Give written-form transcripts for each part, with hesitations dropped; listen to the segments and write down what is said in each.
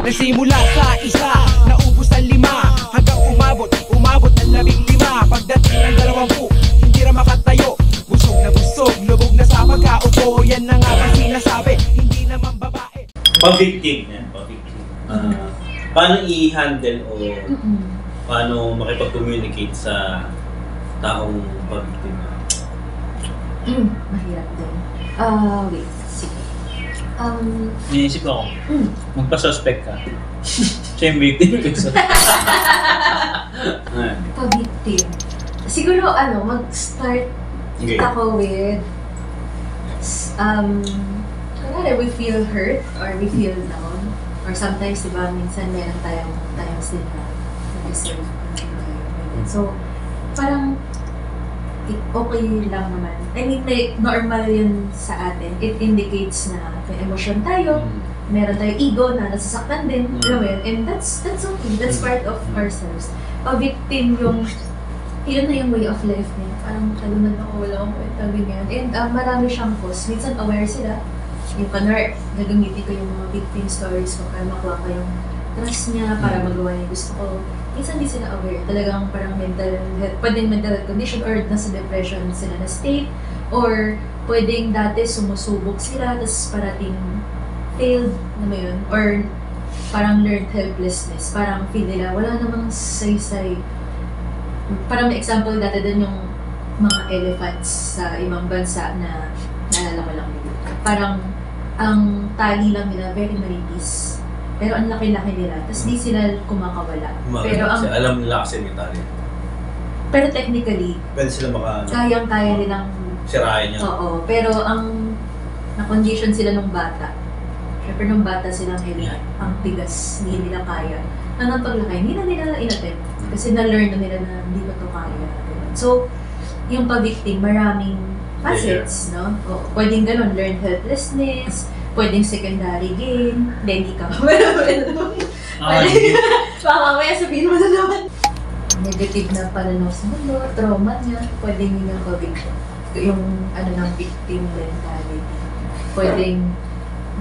Nagsimula sa isa, naubos ang 5, hanggang umabot ng 15. Pagdating ng 20, hindi na makatayo. Busog na busog, lubog na sa pagkaupo. Yan na nga ba sinasabi, hindi naman babae. Pa-victim yan, pa-victim. Paano i-handle o paano makipag-communicate sa taong pa-victim? Mahirap din. Wait, sige. Iniisip ako, magpa-suspect ka. Siya yung victim. Pa-victim. Siguro, mag-start ako with, kunwari, we feel hurt or we feel down. Or sometimes, diba, minsan meron tayong times din na na-deserve. So, parang, okay lang naman. I mean, like, normal yun sa atin. It indicates na may emosyon tayo, meron tayong ego na nasasaktan din, and that's okay. That's part of ourselves. Pa-victim yun na yung way of life niya. Parang talunan ako, wala akong kwenta, ganyan. And marami siyang cause. Minsan aware sila. Yung kanar, gagamitin ko yung mga victim stories ko para makuha ko yung trust niya, para magawa niya gusto ko. Minsan di sila aware. Talagang parang mental health, pwedeng mental health condition or nasa depression sila na state, or pwedeng dati sumusubok sila, tapos parating failed, yun, or parang learned helplessness. Parang feel nila, wala namang saysay. Parang may example dati din yung mga elephants sa ibang bansa na naalala ko lang nila. Parang ang tali lang nila, very manipis. Pero ang laki-laki nila, tapos di sila kumakawala. Pero alam nila kasi may tali. Pero technically, pwede sila kayang-kaya nilang sirain niya. Oo, pero ang na-condition sila nung bata. Siyempre nung bata silang ang tigas, hindi nila kaya. Hanggang paglaki, hindi na nila in-attempt. Kasi na-learn na nila na hindi ko ito kaya. So, yung pa-victim, maraming facets, no? O, pwedeng ganun, learned helplessness, pwedeng secondary gain, hindi ka. Baka mamaya sabihin mo na naman. Negative na pananaw sa mundo, trauma niya, pwedeng yun yung pa-victim. Yung ng victim mentality. Pwedeng,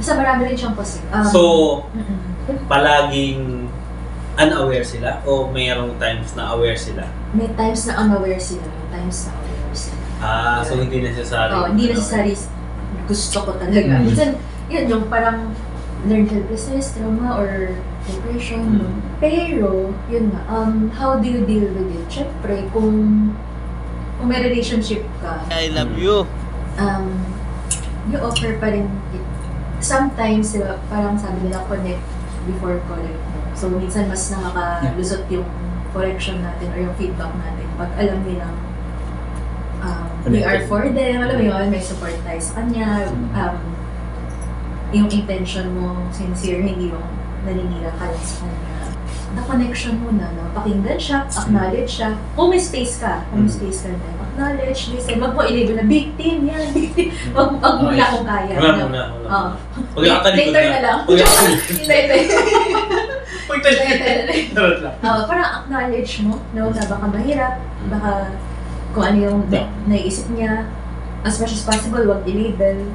basta marami rin siyang positive. So, palaging unaware sila o mayroong times na aware sila? May times na unaware sila, may times na aware sila. So hindi necessary? Hindi necessary. Gusto ko talaga. Minsan, yun, yung parang learned helplessness, trauma, or depression. Pero, yun nga, how do you deal with it? Siyempre, kung may relationship ka, I love you. You offer pa rin it. Sometimes, diba, parang sabi nila, connect before correct. So, minsan mas nakakalusot yung correction natin or yung feedback natin pag alam nilang we are for them, alam mo yun, may support tayo sa kanya, yung intention mo sincere, hindi yung naninira ka lang sa kanya. The connection mo na, no? Pakinggan siya, acknowledge siya. Kung may space ka, acknowledge, listen, wag mo i-label na victim, yan, victim. Wag mo na kung kaya. Wala. Later na lang. Parang acknowledge mo, no, na baka mahirap, baka kung ano yung naiisip niya, as much as possible, wag i-label.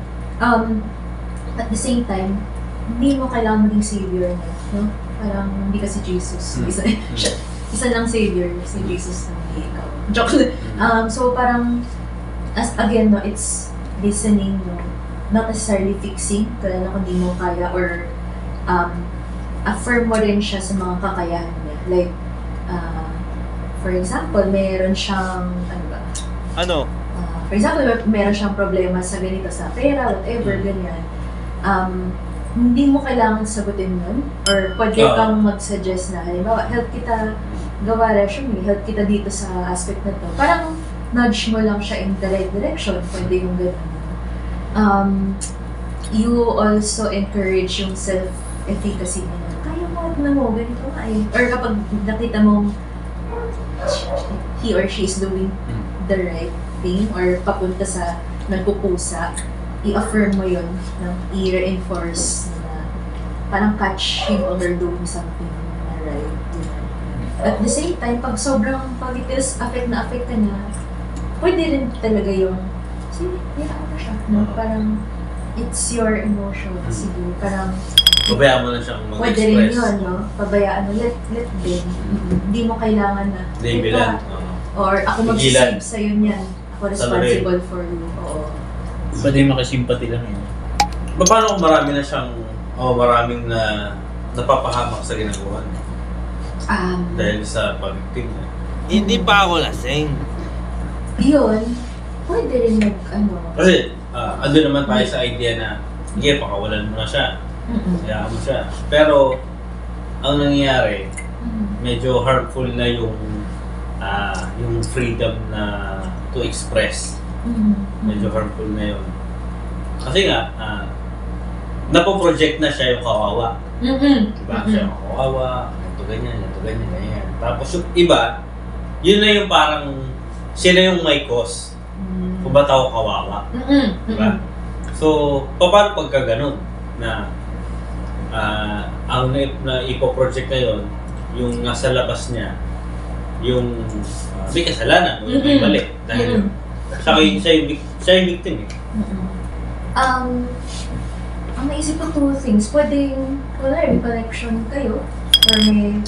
At the same time, hindi mo kailangan maging savior niya, no? Parang hindi ka si Jesus. Isa lang savior, si Jesus na hindi ikaw. Joke. So parang, again, no, it's listening, no? Not necessarily fixing, kaya na kung di mo kaya, or affirm mo rin siya sa mga kakayahan niya. Like, for example, meron siyang, for example, meron siyang problema sa ganito, sa pera, whatever, ganyan. Hindi mo kailangan sagutin nun, or pwede kang mag-suggest na, halimbawa, help kita gawa resume, help kita dito sa aspect na to. Parang nudge mo lang siya in the right direction, pwede yung gano'n. You also encourage yung self-efficacy na, kaya mo, na mo, ganito nga eh. Or kapag nakita mo he or she is doing the right thing, or papunta sa nagpupusa, i-affirm mo yun, no? I-reinforce na parang catch him or doing something na right. At the same time, pag sobrang pag-itis, affect ka na, pwede rin talaga yung, sige, hirap na siya. No? Parang it's your emotion. Sige, parang Pabayaan mo na siyang pwede rin mag-express. yun, no? Pabayaan mo, let them. Hindi mo kailangan na, Labelan. or ako Pigilan. mag-save sa'yo niyan. Ako responsible for you. Oo. Pwede makisimpati lang yun. Paano kung marami na siyang, maraming na napapahamak sa ginagawa niya? Dahil sa pag-victim niya. Hindi pa ako lasing. Yun, pwede rin Kasi, ando naman tayo sa idea na, sige, pakawalan mo na siya. Hayaan mo siya. Pero, ang nangyayari, medyo harmful na yung freedom na to express. Medyo harmful na yun. Kasi nga, napoproject na siya yung kawawa. Diba? Siya yung kawawa, ito ganyan. Tapos yung iba, yun na yung parang, siya na yung may cause. Kung ba't ako kawawa. Diba? So, paano pagka ganun? Na, ang na ipoproject na yun, yung nasa labas niya, yung may kasalanan, yung may mali. Dahil siya yung victim eh. Ang naisip ko two things. Pwedeng, may connection kayo, or may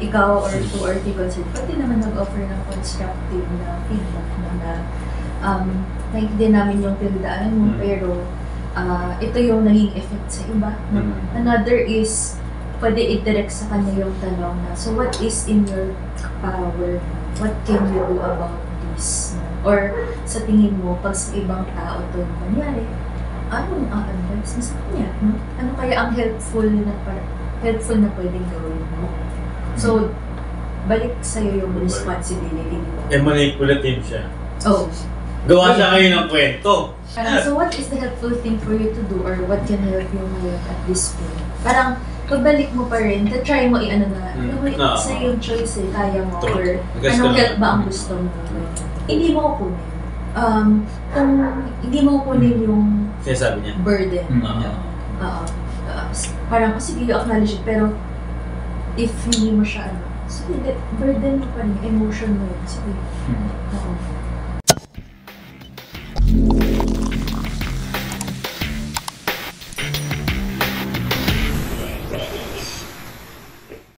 ikaw or two or three concerned. Pwede naman nag-offer ng constructive na feedback na naintindihan namin yung pinagdaanan mo, pero ito yung naging effect sa iba. Another is, pwede i-direct sa kanya yung tanong na, so what is in your power? What can you do about this? Or sa tingin mo, pag sa ibang tao ito yung nangyari, anong a-advise mo sa kanya? No? Ano kaya ang helpful na pwedeng gawin mo? So, balik sa'yo yung responsibility mo. Manipulative siya. Oh. Gawa siya kayo ng kwento. So what is the helpful thing for you to do, or what can help you ngayon at this point? Parang, pagbalik mo pa rin, try mo i-ano na, sa yung choice eh, kaya mo, or anong help ba ang gusto mo? Hindi mo kukunin. Kung hindi mo kukunin yung sinasabi niya, burden. Parang, sige, you acknowledge it, pero if hindi mo siya, sige, burden mo pa rin, emotion mo yun, sige.